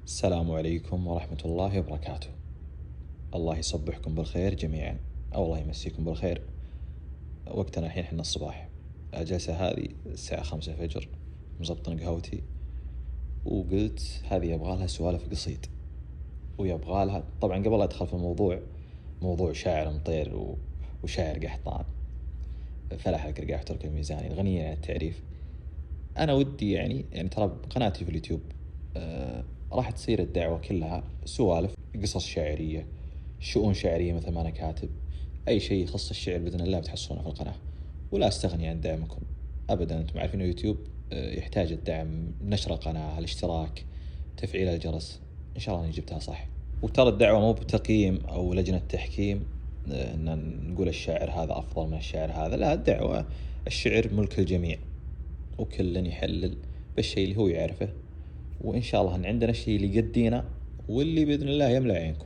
السلام عليكم ورحمة الله وبركاته. الله يصبحكم بالخير جميعا، أو الله يمسيكم بالخير. وقتنا الحين حنا الصباح، الجلسة هذه الساعة 5 الفجر، مزبطن قهوتي وقلت هذه يبغالها سوالف قصيد، ويبغالها طبعا قبل لا أدخل في الموضوع، موضوع شاعر مطير وشاعر قحطان فلاح القرقاح ترك الميزاني الغنية عن التعريف. أنا ودي يعني ترى قناتي في اليوتيوب راح تصير الدعوة كلها سوالف قصص شعرية، شؤون شعرية مثل ما أنا كاتب، أي شيء يخص الشعر بإذن الله بتحصلونه في القناة، ولا أستغني عن دعمكم أبدا. أنتم عارفين يوتيوب يحتاج الدعم، نشر القناة، الاشتراك، تفعيل الجرس، إن شاء الله أني جبتها صح. وترى الدعوة مو بتقييم أو لجنة تحكيم أن نقول الشاعر هذا أفضل من الشاعر هذا، لا، الدعوة الشعر ملك الجميع، وكل يحلل بالشيء اللي هو يعرفه، وإن شاء الله أن عندنا الشيء اللي يقدينا واللي بإذن الله يملأ عينكم.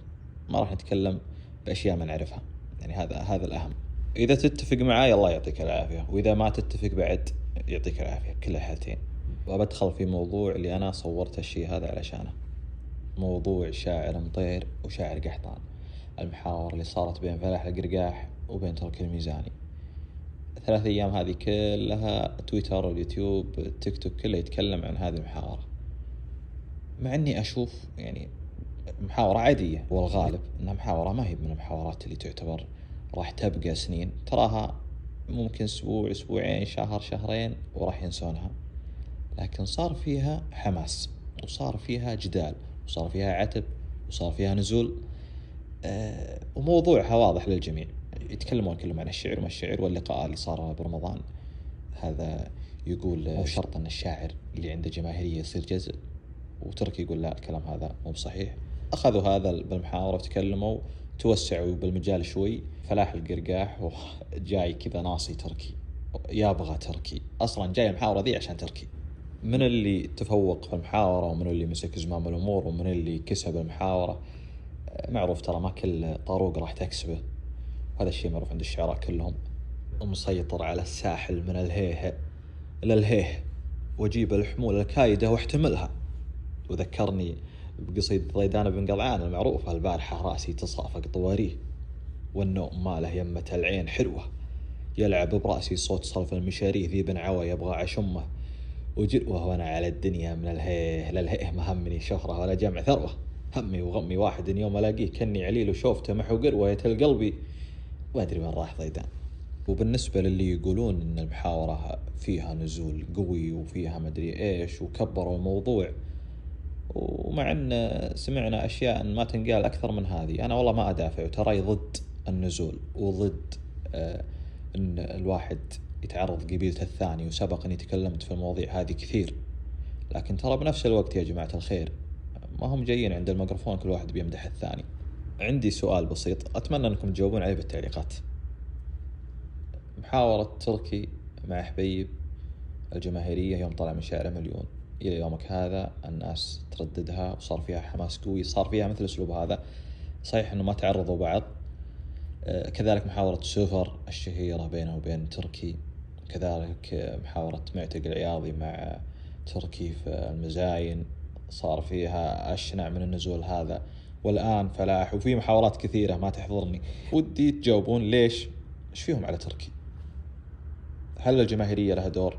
ما راح نتكلم بأشياء ما نعرفها، يعني هذا الأهم. إذا تتفق معاي الله يعطيك العافية، وإذا ما تتفق بعد يعطيك العافية، كل الحالتين. وبدخل في موضوع اللي أنا صورت الشيء هذا علشانه، موضوع شاعر مطير وشاعر قحطان، المحاور اللي صارت بين فلاح القرقاح وبين ترك الميزاني. 3 أيام هذه كلها تويتر واليوتيوب التيك توك كله يتكلم عن هذه المحاورة، مع أني أشوف يعني محاورة عادية، والغالب أنها محاورة ما هي من المحاورات اللي تعتبر راح تبقى سنين، تراها ممكن أسبوع، أسبوعين، شهر، شهرين وراح ينسونها. لكن صار فيها حماس، وصار فيها جدال، وصار فيها عتب، وصار فيها نزول، وموضوعها واضح للجميع. يتكلمون كلهم عن الشعر وما الشعر، واللقاء اللي صار برمضان هذا يقول مو شرط أن الشاعر اللي عنده جماهيرية يصير جزء، وتركي يقول لا، الكلام هذا مو بصحيح. أخذوا هذا بالمحاورة وتكلموا، توسعوا بالمجال شوي. فلاح القرقاح جاي كذا ناصي تركي، يابغى تركي، أصلا جاي المحاورة ذي عشان تركي. من اللي تفوق في المحاورة، ومن اللي مسك زمام الأمور، ومن اللي كسب المحاورة، معروف ترى ما كل طاروق راح تكسبه، وهذا الشيء معروف عند الشعراء كلهم. ومسيطر على الساحل من الهيه إلى الهيه، وجيب الحمول الكايدة واحتملها. وذكرني بقصيدة ضيدان بن قضعان المعروفة، البارحة رأسي تصافق طواريه، والنوم ماله يمة العين حلوة، يلعب برأسي صوت صلف المشاريه، ذي بن عوى يبغى عشمه، وجلوه وانا على الدنيا من الهيه للهيه، ما همني شهرة ولا جمع ثروة، همي وغمي واحد يوم الاقيه، كني عليل وشوفته محو قروة قلبي، وادري وين راح ضيدان. وبالنسبة للي يقولون ان المحاورة فيها نزول قوي وفيها مدري ايش وكبروا الموضوع، ومع ان سمعنا اشياء ما تنقال اكثر من هذه، انا والله ما ادافع، وتراي ضد النزول وضد ان الواحد يتعرض قبيلة الثاني، وسبق اني تكلمت في المواضيع هذه كثير. لكن ترى بنفس الوقت يا جماعة الخير، ما هم جايين عند الميكروفون كل واحد بيمدح الثاني. عندي سؤال بسيط اتمنى انكم تجاوبون عليه بالتعليقات. محاورة تركي مع حبيب الجماهيرية يوم طلع من شارع مليون إلى يومك هذا، الناس ترددها وصار فيها حماس قوي، صار فيها مثل أسلوب هذا. صحيح أنه ما تعرضوا بعض، كذلك محاورة سوفر الشهيرة بينه وبين تركي، كذلك محاورة معتق العياضي مع تركي في المزاين، صار فيها أشنع من النزول هذا. والآن فلاح، وفي محاورات كثيرة ما تحضرني. ودي تجاوبون ليش، إيش فيهم على تركي؟ هل الجماهيرية لها دور؟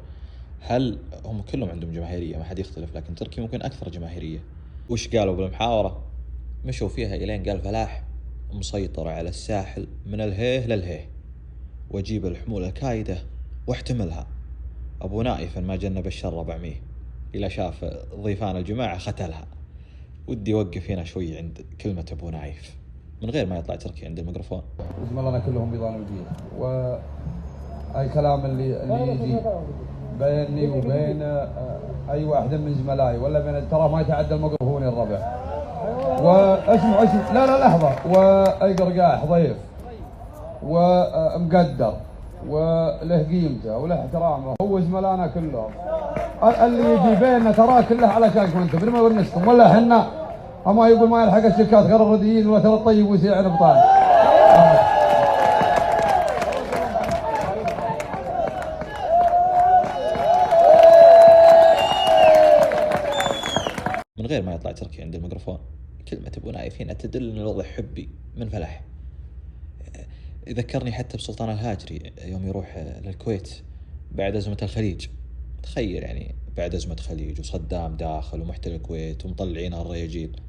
هل هم كلهم عندهم جماهيرية ما حد يختلف، لكن تركي ممكن أكثر جماهيرية. وش قالوا بالمحاورة؟ مشوا فيها إلين قال فلاح مسيطر على الساحل من الهيه للهيه، وجيب الحمول الكايدة واحتملها، أبو نائف ما جنب الشر بعميه، إلى شاف ضيفان الجماعة ختلها. ودي يوقف هنا شوي عند كلمة أبو نايف من غير ما يطلع تركي عند الميكروفون. بسم الله، كلهم بيضان الدين، وأي كلام اللي يجي بيني وبين أي واحد من زملائي ولا بين، ترى ما يتعدى الميكروفون الربع. واسمع لا لحظة، وأي قرقاح ضيف ومقدر وله قيمته وله احترامه، هو زملائنا كلهم. اللي يجي بيننا ترى كله على شانكم انتم، بدل ما يونسكم ولا حنا، اما يقول ما يلحق الشركات غير الرديين، ولا ترى الطيب وسيع الابطال. من غير ما أطلع تركي عند الميكروفون. كلمة أبو نايف هنا تدل أن الوضع حبي من فلاح. يذكرني حتى بسلطان الهاجري يوم يروح للكويت بعد أزمة الخليج. تخيل يعني بعد أزمة الخليج وصدام داخل ومحتل الكويت ومطلعين الرياجيل،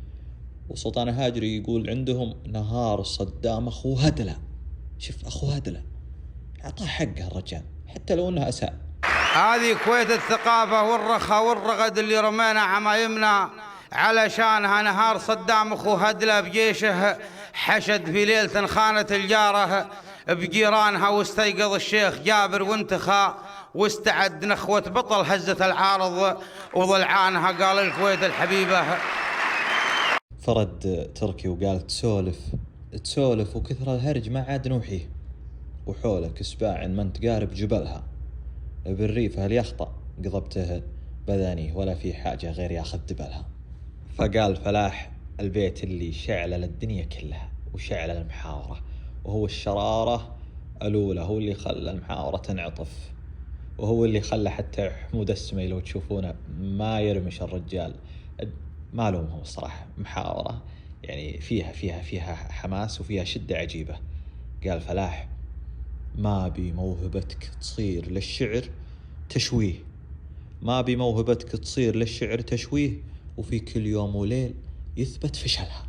وسلطان الهاجري يقول عندهم نهار صدام أخو هدلة. شوف أخو هدلة، أعطاه حقه الرجال حتى لو أنه أساء. هذه كويت الثقافة والرخاء والرغد اللي رمينا عمايمنا علشانها. نهار صدام أخو هدلة بجيشه حشد في ليلة خانت الجارة بجيرانها، واستيقظ الشيخ جابر وانتخى واستعد نخوة بطل هزة العارض وضلعانها. قال الكويت الحبيبة. فرد تركي وقال تسولف وكثر الهرج ما عاد نوحيه، وحولك سباع من تقارب جبلها، بالريف هل يخطأ قضبته بدني ولا في حاجة غير ياخذ دبلها. فقال فلاح البيت اللي شعل للدنيا كلها وشعل المحاورة، وهو الشرارة الأولى، هو اللي خلى المحاورة تنعطف، وهو اللي خلى حتى حمود السمي لو تشوفونه ما يرمش الرجال. ما لومهم الصراحة، محاورة يعني فيها حماس وفيها شدة عجيبة. قال فلاح ما بي موهبتك تصير للشعر تشويه، ما بي موهبتك تصير للشعر تشويه، وفي كل يوم وليل يثبت فشلها.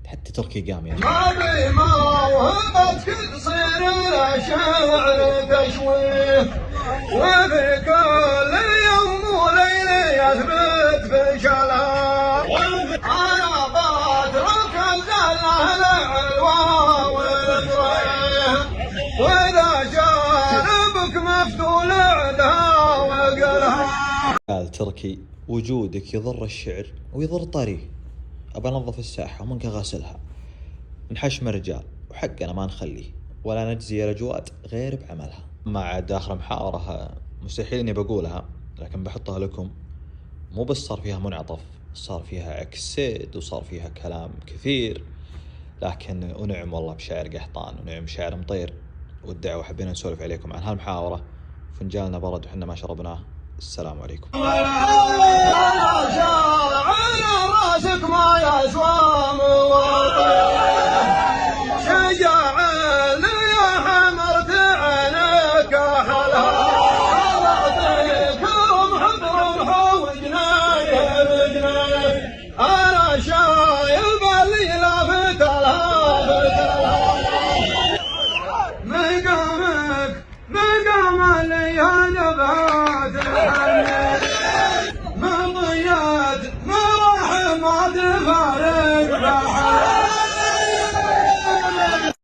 حتى تركي قام يعني ما بي موهبتك تصير للشعر تشويه، وفي كل يوم وليل يثبت فشلها. أنا بترك الزلة العلوى والطريق، وإذا جانبك مفتول عدها وقلها. قال تركي وجودك يضر الشعر ويضر طريه، أبى أنظف الساحة ومنك غاسلها، نحشم رجال وحقنا ما نخليه، ولا نجزي الأجواد غير بعملها. ما عاد آخر محاورة مستحيل إني بقولها، لكن بحطها لكم. مو بس صار فيها منعطف، صار فيها عكس سيد وصار فيها كلام كثير، لكن ونعم والله بشاعر قحطان ونعم بشاعر مطير. والدعوة حبينا نسولف عليكم عن هالمحاورة. فنجالنا برد وحنا ما شربناه. السلام عليكم. راسك ما يسوى مواطن، شجاع يا حمرت عينك حلا، اعطيك رمح برمح وجنايه بجنايه، انا شايب اللي لافت مقام اللي هنبات الحنين، من ضياد ما راح ما تفارق.